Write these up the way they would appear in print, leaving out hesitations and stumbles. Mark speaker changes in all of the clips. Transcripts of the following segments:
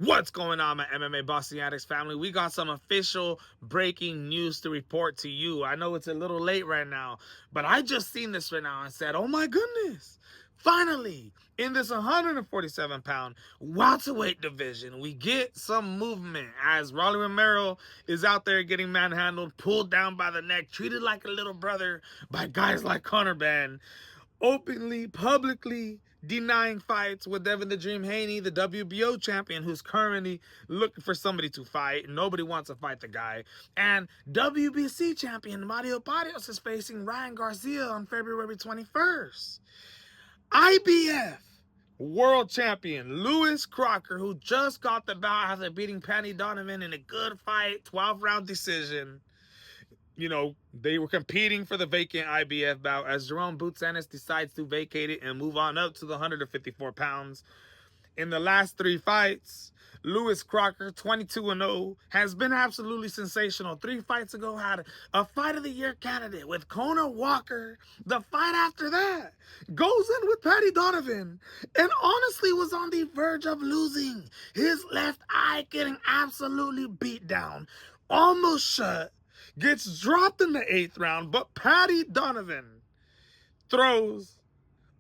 Speaker 1: What's going on, my MMA Boxing Addicts family? We got some official breaking news to report to you. I know it's a little late right now, but I just seen this right now and said, oh my goodness. Finally, in this 147-pound welterweight division, we get some movement as Rolly Romero is out there getting manhandled, pulled down by the neck, treated like a little brother by guys like Conor Ben, openly, publicly denying fights with Devin the Dream Haney, the WBO champion, who's currently looking for somebody to fight. Nobody wants to fight the guy. And WBC champion Mario Barrios is facing Ryan Garcia on February 21st. IBF world champion Lewis Crocker, who just got the bout after beating Paddy Donovan in a good fight, 12-round decision. You know, they were competing for the vacant IBF bout as Jerome Boots Ennis decides to vacate it and move on up to the 154 pounds. In the last 3 fights, Lewis Crocker, 22-0, has been absolutely sensational. 3 fights ago, had a Fight of the Year candidate with Conor Walker. The fight after that goes in with Paddy Donovan and honestly was on the verge of losing. His left eye getting absolutely beat down, almost shut. Gets dropped in the 8th round, but Paddy Donovan throws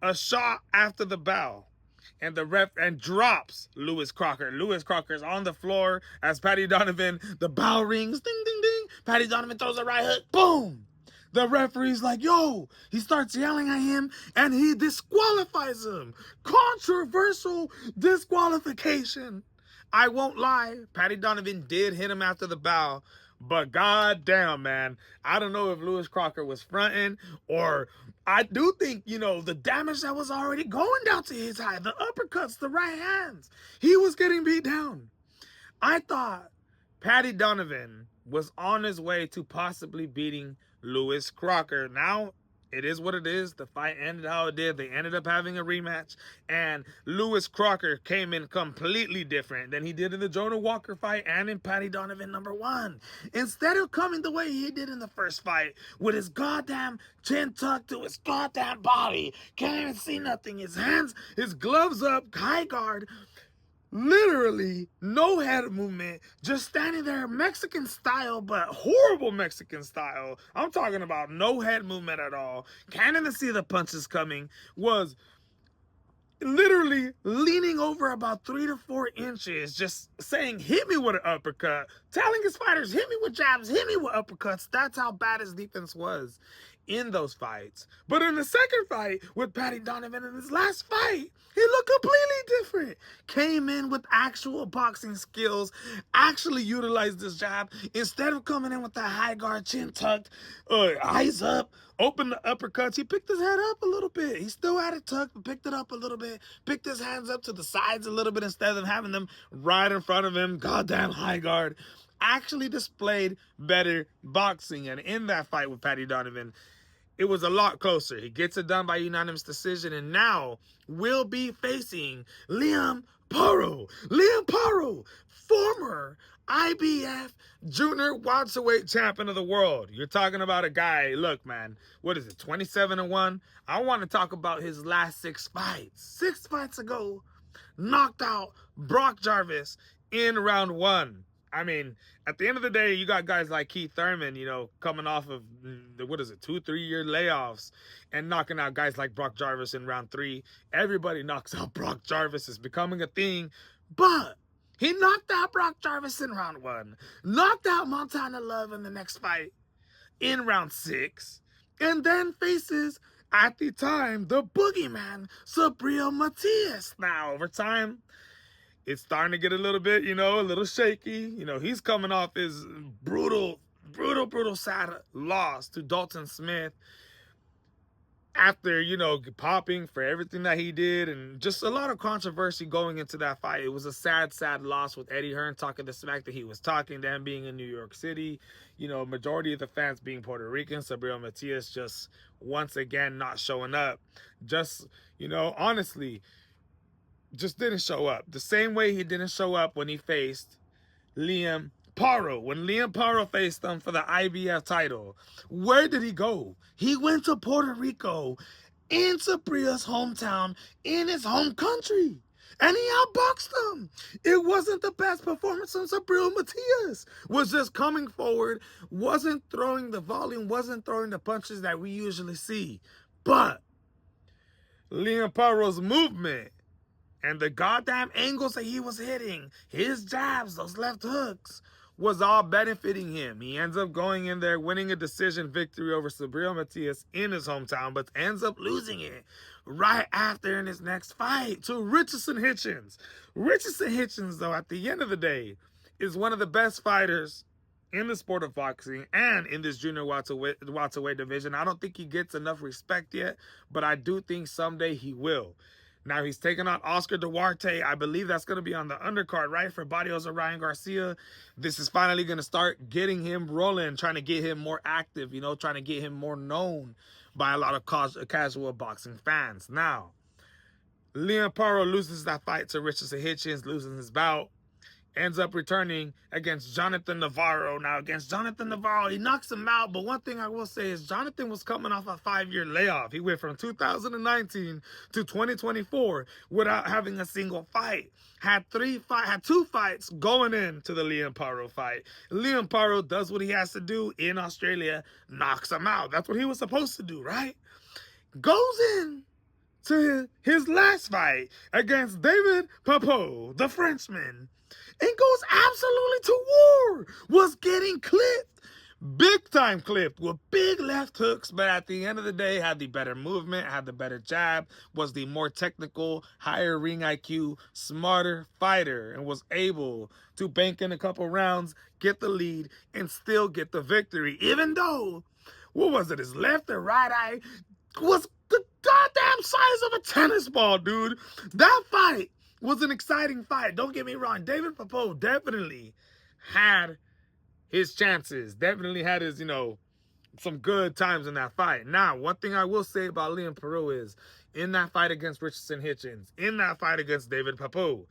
Speaker 1: a shot after the bell, and the ref drops Lewis Crocker. Lewis Crocker is on the floor as Paddy Donovan, the bell rings, ding, ding, ding. Paddy Donovan throws a right hook, boom. The referee's like, yo, he starts yelling at him, and he disqualifies him. Controversial disqualification. I won't lie, Paddy Donovan did hit him after the bell, but goddamn, man, I don't know if Lewis Crocker was fronting, or I do think, you know, the damage that was already going down to his eye, the uppercuts, the right hands, he was getting beat down. I thought Paddy Donovan was on his way to possibly beating Lewis Crocker. Now, it is what it is. The fight ended how it did. They ended up having a rematch, and Lewis Crocker came in completely different than he did in the Jonah Walker fight and in Paddy Donovan #1. Instead of coming the way he did in the first fight, with his goddamn chin tucked to his goddamn body, can't even see nothing, his hands, his gloves up, high guard, literally no head movement, just standing there Mexican style, but horrible Mexican style. I'm talking about no head movement at all. Can't even see the punches coming. Was literally leaning over about 3 to 4 inches, just saying, hit me with an uppercut. Telling his fighters, hit me with jabs, hit me with uppercuts. That's how bad his defense was in those fights. But in the second fight with Paddy Donovan, in his last fight, he looked completely different. Came in with actual boxing skills, actually utilized his jab. Instead of coming in with the high guard, chin tucked, eyes up, open the uppercuts, he picked his head up a little bit. He still had it tucked, but picked it up a little bit. Picked his hands up to the sides a little bit instead of having them right in front of him. Goddamn high guard. Actually displayed better boxing. And in that fight with Paddy Donovan, it was a lot closer. He gets it done by unanimous decision, and now will be facing Liam Paro. Liam Paro, former IBF junior welterweight champion of the world. You're talking about a guy, look, man, what is it, 27-1? I want to talk about his last 6 fights. 6 fights ago, knocked out Brock Jarvis in round 1. I mean, at the end of the day, you got guys like Keith Thurman, you know, coming off of, 2-3 year layoffs and knocking out guys like Brock Jarvis in round 3. Everybody knocks out Brock Jarvis. It's becoming a thing. But he knocked out Brock Jarvis in round 1. Knocked out Montana Love in the next fight in round 6. And then faces, at the time, the boogeyman, Subriel Matias. Now, over time, it's starting to get a little bit, you know, a little shaky. You know, he's coming off his brutal, sad loss to Dalton Smith after, you know, popping for everything that he did, and just a lot of controversy going into that fight. It was a sad loss with Eddie Hearn talking the smack that he was talking, them being in New York City, you know, majority of the fans being Puerto Rican. Subriel Matias just once again not showing up. Just, you know, honestly, just didn't show up. The same way he didn't show up when he faced Liam Paro. When Liam Paro faced him for the IBF title, where did he go? He went to Puerto Rico, in Subriel's hometown, in his home country. And he outboxed him. It wasn't the best performance from Subriel Matias. Was just coming forward, wasn't throwing the volume, wasn't throwing the punches that we usually see. But Liam Paro's movement and the goddamn angles that he was hitting, his jabs, those left hooks, was all benefiting him. He ends up going in there, winning a decision victory over Subriel Matias in his hometown, but ends up losing it right after in his next fight to Richardson Hitchens. Richardson Hitchens, though, at the end of the day, is one of the best fighters in the sport of boxing and in this junior welterweight division. I don't think he gets enough respect yet, but I do think someday he will. Now he's taking on Oscar Duarte. I believe that's going to be on the undercard, right? For Barrios or Ryan Garcia. This is finally going to start getting him rolling, trying to get him more active, you know, trying to get him more known by a lot of casual boxing fans. Now, Liam Paro loses that fight to Richardson Hitchens, losing his bout. Ends up returning against Jonathan Navarro. Now, against Jonathan Navarro, he knocks him out. But one thing I will say is Jonathan was coming off a 5-year layoff. He went from 2019 to 2024 without having a single fight. Had 2 fights going into the Liam Paro fight. Liam Paro does what he has to do in Australia, knocks him out. That's what he was supposed to do, right? Goes in to his last fight against David Paro, the Frenchman, and goes absolutely to war. Was getting clipped, big time clipped with big left hooks, but at the end of the day had the better movement, had the better jab, was the more technical, higher ring IQ, smarter fighter, and was able to bank in a couple rounds, get the lead, and still get the victory. Even though, what was it, his left or right eye was the goddamn size of a tennis ball, dude. That fight was an exciting fight. Don't get me wrong. David Paro definitely had his chances. Definitely had his, you know, some good times in that fight. Now, one thing I will say about Liam Paro is, in that fight against Richardson Hitchens, in that fight against David Paro,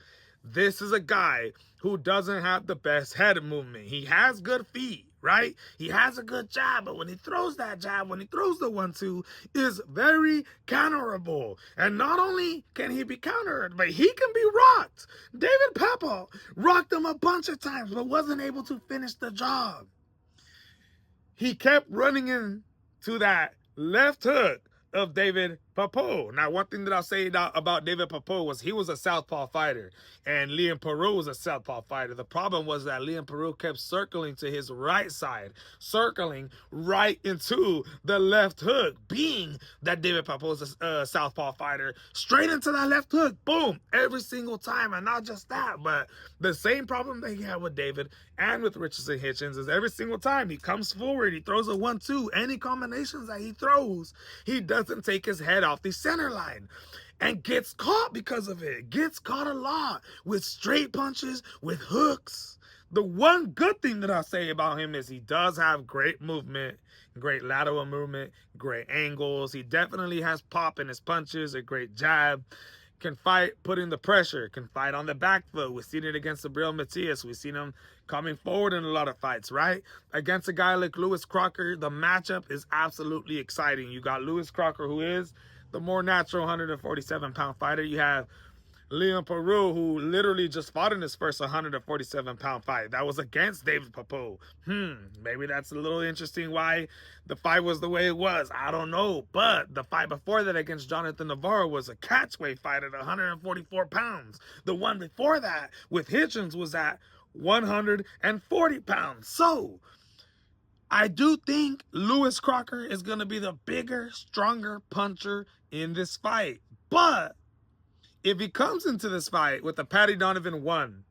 Speaker 1: this is a guy who doesn't have the best head movement. He has good feet, right? He has a good jab, but when he throws that jab, when he throws the 1-2, is very counterable. And not only can he be countered, but he can be rocked. David Paro rocked him a bunch of times, but wasn't able to finish the job. He kept running into that left hook of David Paro. Now, one thing that I'll say about David Paro was he was a southpaw fighter, and Liam Paro was a southpaw fighter. The problem was that Liam Paro kept circling to his right side, circling right into the left hook, being that David Paro was a southpaw fighter, straight into that left hook, boom, every single time. And not just that, but the same problem that he had with David and with Richardson Hitchens is every single time he comes forward, he throws a 1-2, any combinations that he throws, he doesn't take his head off the center line and gets caught because of it. Gets caught a lot with straight punches, with hooks. The one good thing that I'll say about him is he does have great movement, great lateral movement, great angles. He definitely has pop in his punches, a great jab. Can fight putting the pressure, can fight on the back foot. We've seen it against Subriel Matias. We've seen him coming forward in a lot of fights, right? Against a guy like Lewis Crocker, the matchup is absolutely exciting. You got Lewis Crocker, who is the more natural 147-pound fighter. You have Liam Paro, who literally just fought in his first 147-pound fight. That was against David Paro. Maybe that's a little interesting why the fight was the way it was. I don't know. But the fight before that against Jonathan Navarro was a catchweight fight at 144 pounds. The one before that with Hitchens was at 140 pounds. So I do think Lewis Crocker is going to be the bigger, stronger puncher in this fight. But if he comes into this fight with a Paddy Donovan 1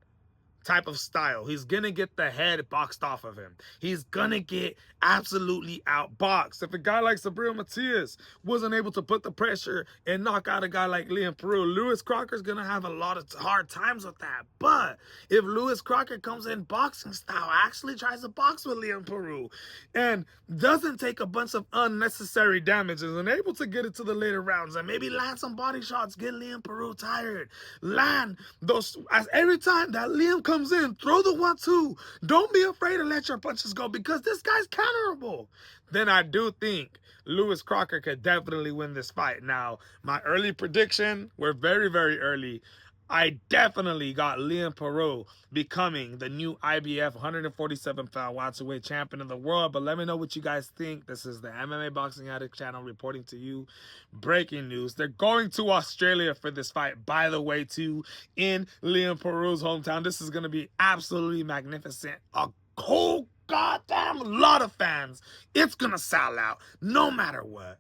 Speaker 1: type of style, he's going to get the head boxed off of him. He's going to get absolutely outboxed. If a guy like Subriel Matias wasn't able to put the pressure and knock out a guy like Liam Paro, Lewis Crocker's going to have a lot of hard times with that. But if Lewis Crocker comes in boxing style, actually tries to box with Liam Paro, and doesn't take a bunch of unnecessary damages and able to get it to the later rounds and maybe land some body shots, get Liam Paro tired, land those, as every time that Liam comes in, throw the 1-2. Don't be afraid to let your punches go because this guy's counterable. Then I do think Lewis Crocker could definitely win this fight. Now, my early prediction, we're very, very early. I definitely got Liam Paro becoming the new IBF 147-pound welterweight champion of the world. But let me know what you guys think. This is the MMA Boxing Addict channel reporting to you. Breaking news. They're going to Australia for this fight, by the way, too, in Liam Paro's hometown. This is going to be absolutely magnificent. A whole goddamn lot of fans. It's going to sell out no matter what.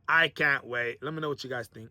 Speaker 1: I can't wait. Let me know what you guys think.